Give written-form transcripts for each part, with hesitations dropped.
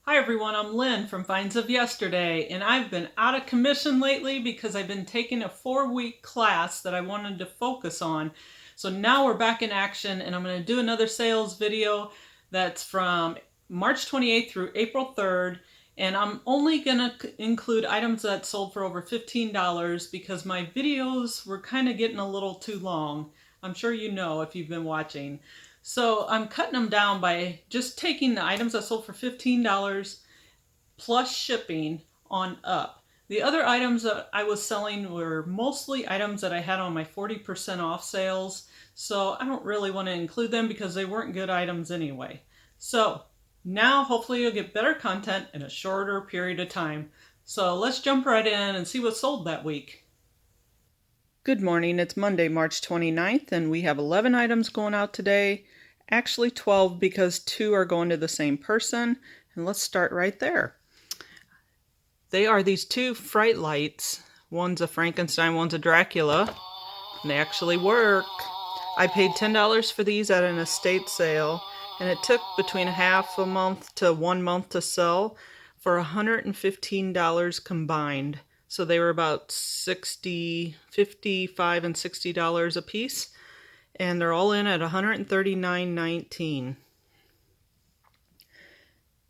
Hi everyone, I'm Lynn from Finds of Yesterday, and I've been out of commission lately because I've been taking a 4-week class that I wanted to focus on. So now we're back in action, and I'm going to do another sales video that's from March 28th through April 3rd, and I'm only going to include items that sold for over $15 because my videos were kind of getting a little too long. I'm sure you know if you've been watching. So I'm cutting them down by just taking the items that sold for $15 plus shipping on up. The other items that I was selling were mostly items that I had on my 40% off sales. So I don't really want to include them because they weren't good items anyway. So now hopefully you'll get better content in a shorter period of time. So let's jump right in and see what sold that week. Good morning, it's Monday, March 29th, and we have 11 items going out today. Actually 12 because 2 are going to the same person, and let's start right there. They are these 2 Fright Lights. One's a Frankenstein, one's a Dracula, and they actually work. I paid $10 for these at an estate sale, and it took between half a month to 1 month to sell for $115 combined. So they were about $55 and $60 a piece, and they're all in at $139.19.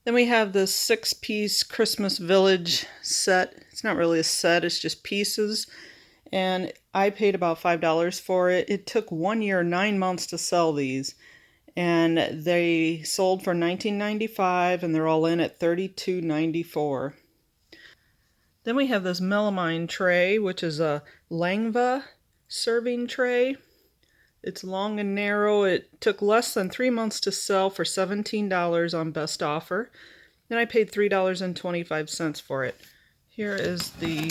Then we have this 6-piece Christmas Village set. It's not really a set, it's just pieces. And I paid about $5 for it. It took 1 year, 9 months to sell these. And they sold for $19.95, and they're all in at $32.94. Then we have this melamine tray, which is a Langva serving tray. It's long and narrow. It took less than 3 months to sell for $17 on best offer. Then I paid $3.25 for it. Here is the...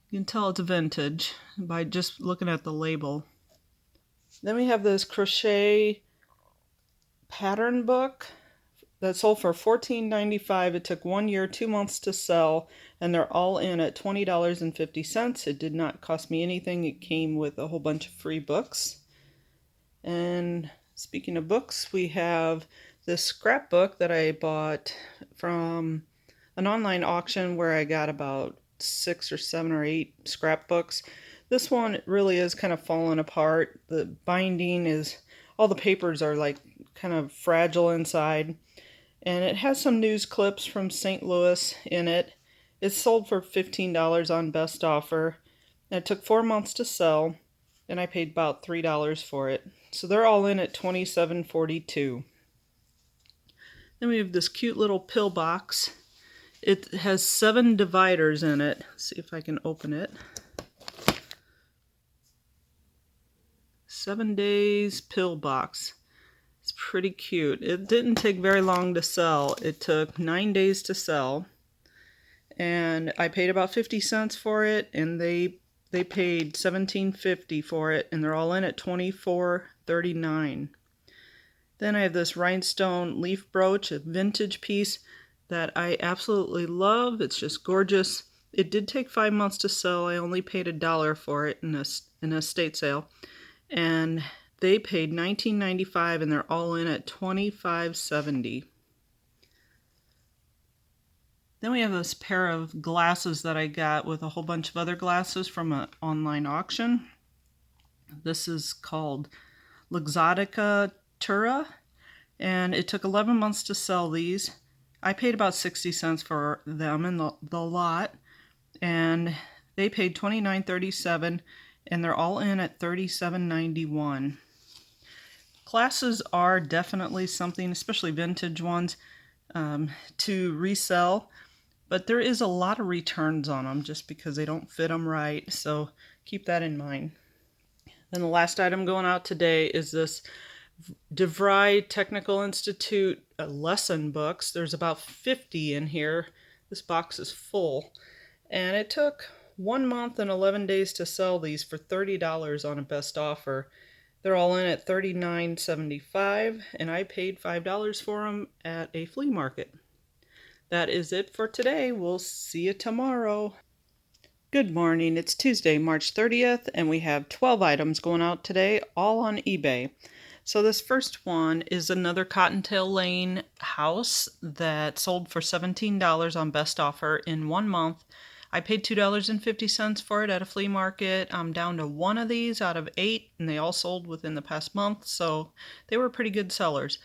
You can tell it's vintage by just looking at the label. Then we have this crochet pattern book that sold for $14.95. It took 1 year, 2 months to sell, and they're all in at $20.50. It did not cost me anything. It came with a whole bunch of free books. And speaking of books, we have this scrapbook that I bought from an online auction where I got about 6 or 7 or 8 scrapbooks. This one really is kind of falling apart. The binding is, all the papers are like kind of fragile inside. And it has some news clips from St. Louis in it. It's sold for $15 on best offer. And it took 4 months to sell, and I paid about $3 for it. So they're all in at $27.42. Then we have this cute little pill box. It has 7 dividers in it. Let's see if I can open it. 7 days pill box. It's pretty cute. It didn't take very long to sell. It took 9 days to sell. And I paid about 50 cents for it, and they paid $17.50 for it, and they're all in at $24.39. Then I have this rhinestone leaf brooch, a vintage piece that I absolutely love. It's just gorgeous. It did take 5 months to sell. I only paid $1 for it in a estate sale. And they paid $19.95, and they're all in at $25.70. Then we have this pair of glasses that I got with a whole bunch of other glasses from an online auction. This is called Luxottica Tura, and it took 11 months to sell these. I paid about 60 cents for them in the lot, and they paid $29.37, and they're all in at $37.91. Glasses are definitely something, especially vintage ones, to resell, but there is a lot of returns on them just because they don't fit them right, so keep that in mind. Then the last item going out today is this DeVry Technical Institute lesson books. There's about 50 in here. This box is full, and it took 1 month and 11 days to sell these for $30 on a best offer. They're all in at $39.75, and I paid $5 for them at a flea market. That is it for today. We'll see you tomorrow. Good morning. It's Tuesday, March 30th, and we have 12 items going out today, all on eBay. So this first one is another Cottontail Lane house that sold for $17 on best offer in 1 month. I paid $2.50 for it at a flea market. I'm down to one of these out of 8, and they all sold within the past month, so they were pretty good sellers.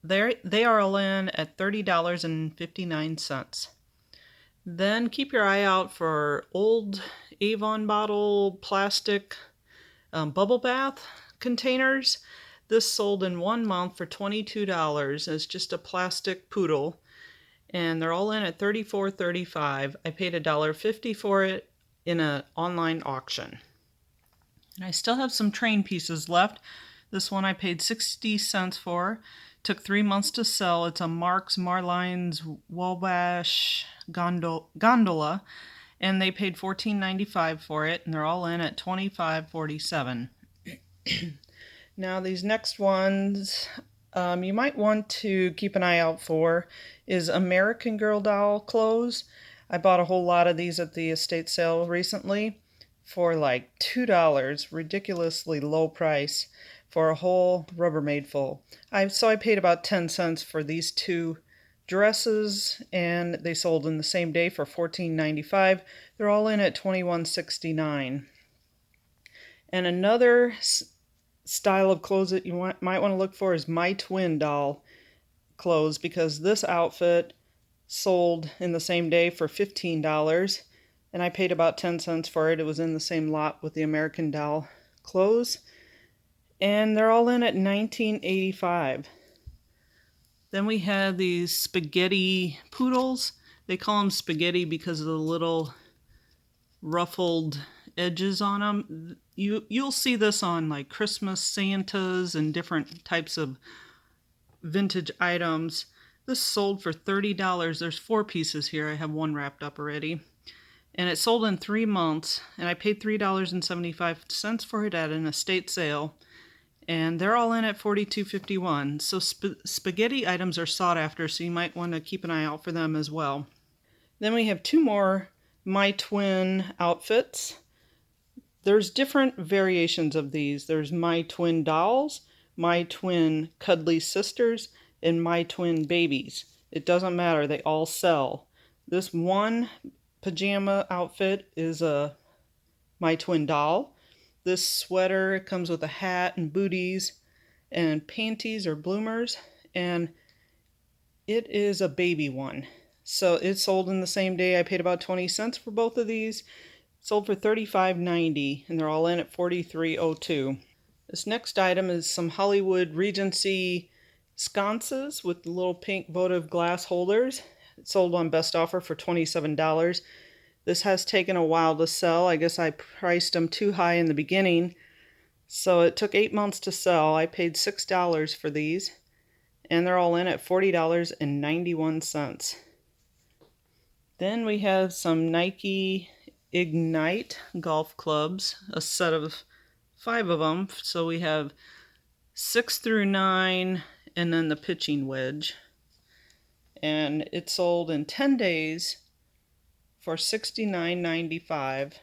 They are all in at $30.59. Then keep your eye out for old Avon bottle plastic bubble bath containers. This sold in 1 month for $22 as just a plastic poodle, and they're all in at $34.35. I paid $1.50 for it in an online auction. And I still have some train pieces left. This one I paid 60 cents for. Took 3 months to sell. It's a Marks Marline's Wabash gondola, and they paid $14.95 for it, and they're all in at $25.47. Now these next ones you might want to keep an eye out for is American Girl doll clothes. I bought a whole lot of these at the estate sale recently for like $2, ridiculously low price for a whole Rubbermaid full. So I paid about 10 cents for these 2 dresses, and they sold in the same day for $14.95. They're all in at $21.69. And another style of clothes that you might want to look for is My Twin doll clothes, because this outfit sold in the same day for $15, and I paid about 10 cents for it. It was in the same lot with the American doll clothes, and they're all in at $19.85. Then we have these spaghetti poodles. They call them spaghetti because of the little ruffled edges on them. You'll see this on like Christmas Santas and different types of vintage items. This sold for $30. There's 4 pieces here. I have one wrapped up already. And it sold in 3 months, and I paid $3.75 for it at an estate sale. And they're all in at $42.51. So spaghetti items are sought after, so you might want to keep an eye out for them as well. Then we have 2 more My Twin outfits. There's different variations of these. There's My Twin dolls, My Twin cuddly sisters, and My Twin babies. It doesn't matter, they all sell. This one pajama outfit is a My Twin doll. This sweater comes with a hat and booties and panties or bloomers, and it is a baby one. So it sold in the same day. I paid about 20 cents for both of these. Sold for $35.90, and they're all in at $43.02. This next item is some Hollywood Regency sconces with the little pink votive glass holders. It sold on best offer for $27. This has taken a while to sell. I guess I priced them too high in the beginning. So it took 8 months to sell. I paid $6 for these, and they're all in at $40.91. Then we have some Nike Ignite golf clubs, a set of 5 of them. So we have 6 through 9, and then the pitching wedge. And it sold in 10 days for $69.95,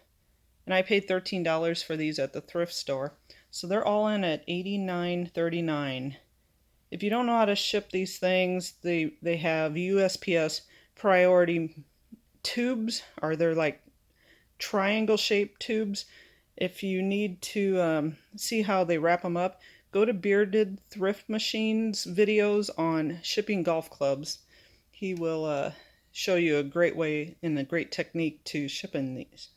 and I paid $13 for these at the thrift store. So they're all in at $89.39. If you don't know how to ship these things, they have USPS priority tubes, or they're like triangle shaped tubes. If you need to see how they wrap them up, go to Bearded Thrift Machine's videos on shipping golf clubs. He will show you a great way and a great technique to shipping these.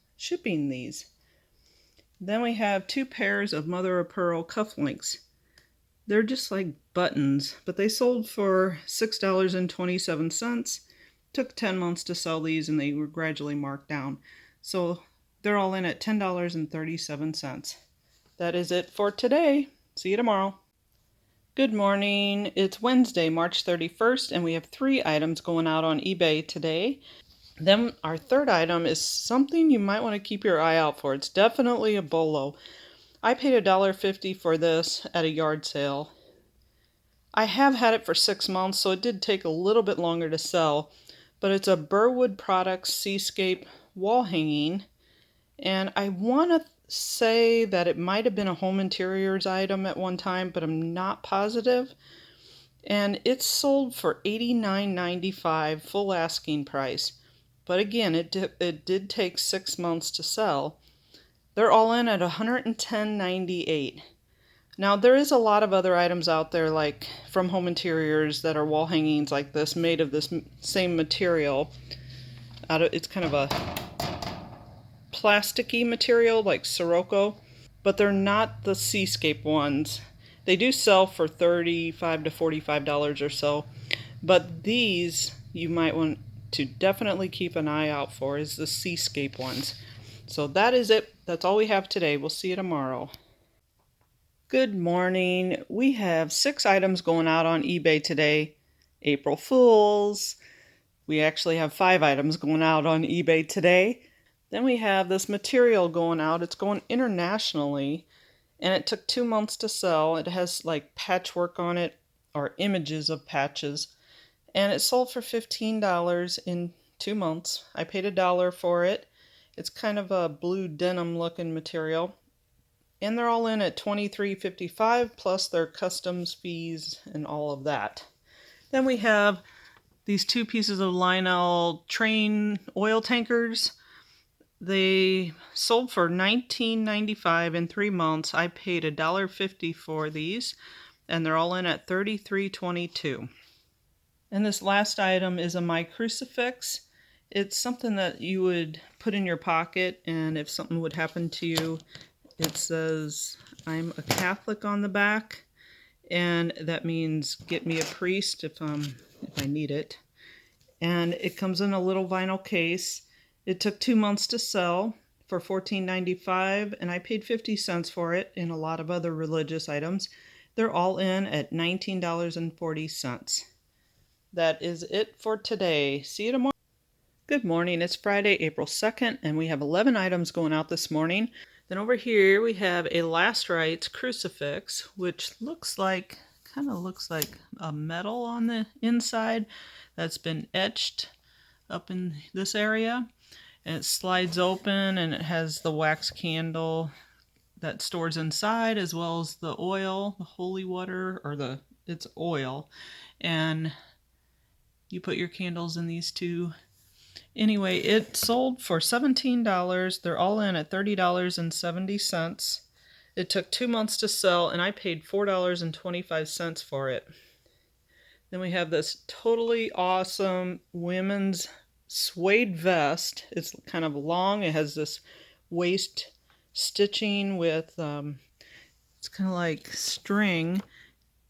Then we have 2 pairs of mother of pearl cufflinks. They're just like buttons, but they sold for $6.27. Took 10 months to sell these, and they were gradually marked down. So they're all in at $10.37. That is it for today. See you tomorrow. Good morning. It's Wednesday, March 31st, and we have 3 items going out on eBay today. Then our third item is something you might want to keep your eye out for. It's definitely a BOLO. I paid $1.50 for this at a yard sale. I have had it for 6 months, so it did take a little bit longer to sell, but it's a Burwood Products Seascape wall hanging, and I want to say that it might have been a home interiors item at one time, but I'm not positive. And it's sold for $89.95 full asking price. But again, it did take 6 months to sell. They're all in at $110.98. Now there is a lot of other items out there, like from Home Interiors, that are wall hangings like this, made of this same material. It's kind of a plasticky material like Sirocco, but they're not the seascape ones. They do sell for $35 to $45 or so, but these you might want to definitely keep an eye out for, is the seascape ones. So that is it. That's all we have today. We'll see you tomorrow. Good morning. We have 6 items going out on eBay today. April Fools. We actually have 5 items going out on eBay today. Then we have this material going out. It's going internationally, and it took 2 months to sell. It has like patchwork on it, or images of patches, and it sold for $15 in 2 months. I paid $1 for it. It's kind of a blue denim looking material, and they're all in at $23.55 plus their customs fees and all of that. Then we have these 2 pieces of Lionel train oil tankers. They sold for $19.95 in 3 months. I paid $1.50 for these, and they're all in at $33.22. And this last item is a My Crucifix. It's something that you would put in your pocket, and if something would happen to you, it says, "I'm a Catholic" on the back, and that means get me a priest if I need it. And it comes in a little vinyl case. It took 2 months to sell for $14.95, and I paid 50 cents for it in a lot of other religious items. They're all in at $19.40. That is it for today. See you tomorrow. Good morning. It's Friday, April 2nd, and we have 11 items going out this morning. Then over here we have a Last Rites crucifix, which kind of looks like a metal on the inside that's been etched up in this area. And it slides open, and it has the wax candle that stores inside, as well as the oil, the holy water, or it's oil. And you put your candles in these 2. Anyway, it sold for $17. They're all in at $30.70. It took 2 months to sell, and I paid $4.25 for it. Then we have this totally awesome women's suede vest. It's kind of long. It has this waist stitching with, it's kind of like string.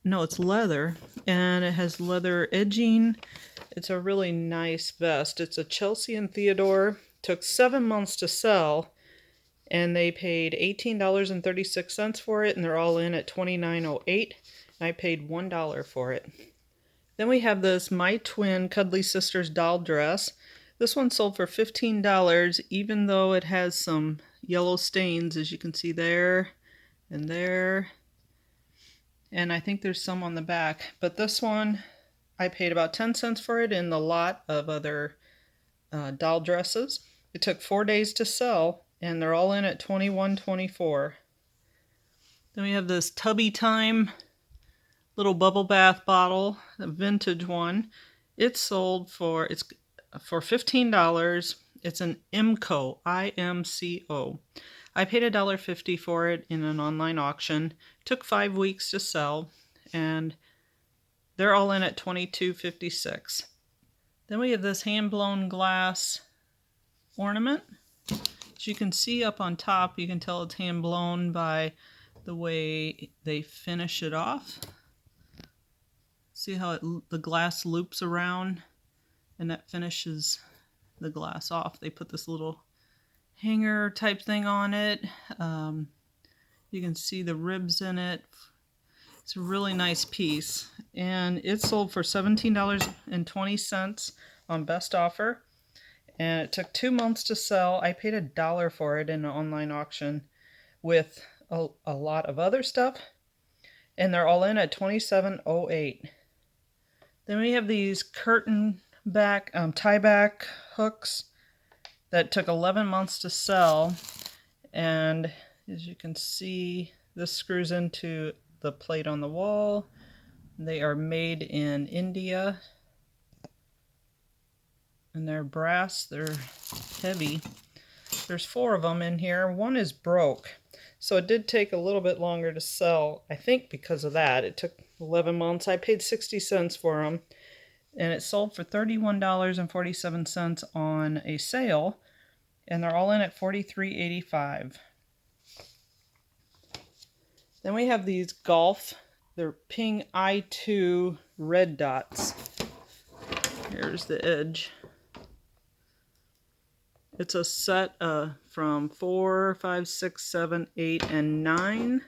No, it's leather, and it has leather edging. It's a really nice vest. It's a Chelsea and Theodore. Took 7 months to sell, and they paid $18.36 for it, and they're all in at $29.08. And I paid $1 for it. Then we have this My Twin Cuddly Sisters doll dress. This one sold for $15, even though it has some yellow stains, as you can see there and there. And I think there's some on the back. But this one, I paid about 10 cents for it in the lot of other doll dresses. It took 4 days to sell, and they're all in at $21.24. Then we have this Tubby Time little bubble bath bottle, a vintage one. It's sold for $15. It's an IMCO, I-M-C-O. I paid $1.50 for it in an online auction. Took 5 weeks to sell, and they're all in at $22.56. Then we have this hand-blown glass ornament. As you can see up on top, you can tell it's hand-blown by the way they finish it off. See how the glass loops around, and that finishes the glass off. They put this little hanger type thing on it. You can see the ribs in it. It's a really nice piece, and it sold for $17.20 on best offer, and it took 2 months to sell. I paid $1 for it in an online auction with a lot of other stuff, and they're all in at $27.08. Then we have these curtain back tie back hooks that took 11 months to sell, and As you can see, this screws into the plate on the wall. They are made in India, and they're brass. They're heavy. There's 4 of them in here. One is broke, so it did take a little bit longer to sell. I think because of that, it took 11 months. I paid 60 cents for them, and it sold for $31.47 on a sale, and they're all in at $43.85. Then we have these golf. They're Ping I2 red dots. Here's the edge. It's a set from 4, 5, 6, 7, 8, and 9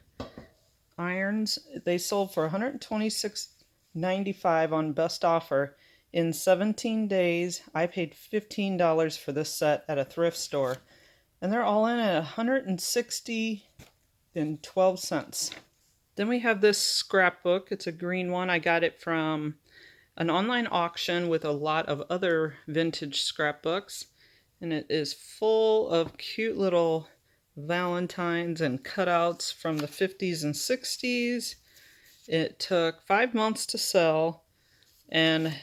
irons. They sold for $126.95 on best offer. In 17 days, I paid $15 for this set at a thrift store. And they're all in at $160.12. Then we have this scrapbook. It's a green one. I got it from an online auction with a lot of other vintage scrapbooks. And it is full of cute little Valentines and cutouts from the 50s and 60s. It took 5 months to sell, and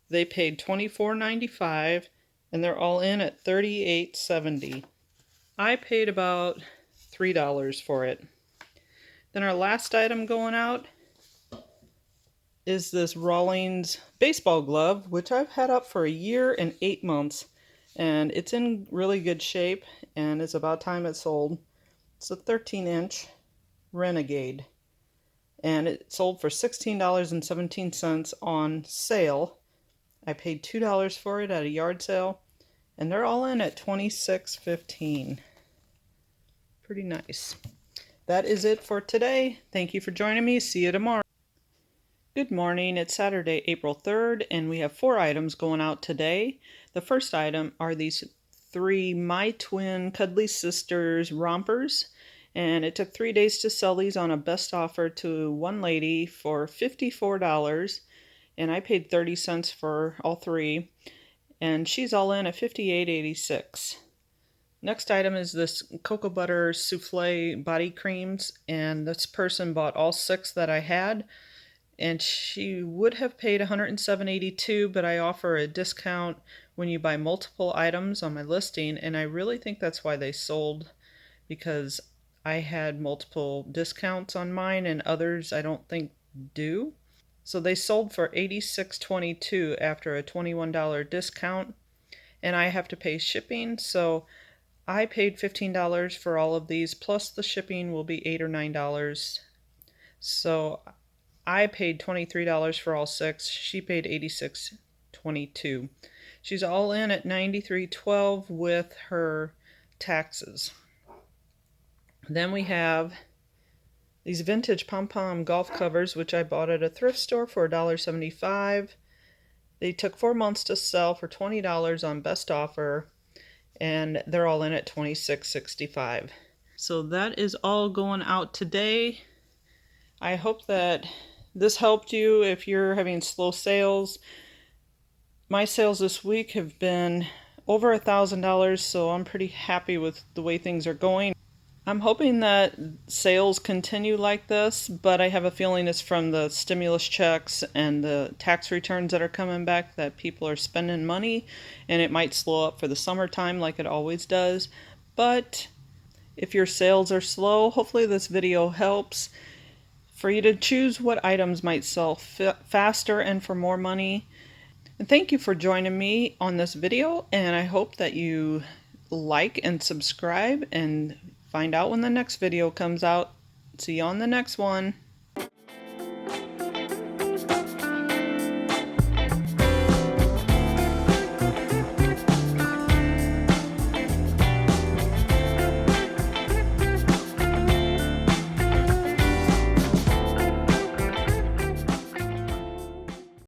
they paid $24.95, and they're all in at $38.70. I paid about $3 for it. Then our last item going out is this Rawlings baseball glove, which I've had up for a year and 8 months. And it's in really good shape, and it's about time it sold. It's a 13-inch Renegade, and it sold for $16.17 on sale. I paid $2 for it at a yard sale, and they're all in at $26.15. Pretty nice. That is it for today. Thank you for joining me. See you tomorrow. Good morning. It's Saturday, April 3rd, and we have 4 items going out today. The first item are these 3 My Twin Cuddly Sisters rompers, and it took 3 days to sell these on a best offer to one lady for $54, and I paid 30 cents for all 3, and she's all in at $58.86. Next item is this cocoa butter souffle body creams, and this person bought all 6 that I had. And she would have paid $107.82, but I offer a discount when you buy multiple items on my listing, and I really think that's why they sold, because I had multiple discounts on mine and others I don't think do. So they sold for $86.22 after a $21 discount, and I have to pay shipping, so I paid $15 for all of these, plus the shipping will be $8 or $9. So I paid $23 for all 6. She paid $86.22. She's all in at $93.12 with her taxes. Then we have these vintage pom-pom golf covers, which I bought at a thrift store for $1.75. They took 4 months to sell for $20 on best offer, and they're all in at $26.65. So that is all going out today. I hope that this helped you if you're having slow sales. My sales this week have been over $1,000, so I'm pretty happy with the way things are going. I'm hoping that sales continue like this, but I have a feeling it's from the stimulus checks and the tax returns that are coming back that people are spending money, and it might slow up for the summertime like it always does. But if your sales are slow, hopefully this video helps for you to choose what items might sell faster and for more money. And thank you for joining me on this video, and I hope that you like and subscribe and find out when the next video comes out. See you on the next one.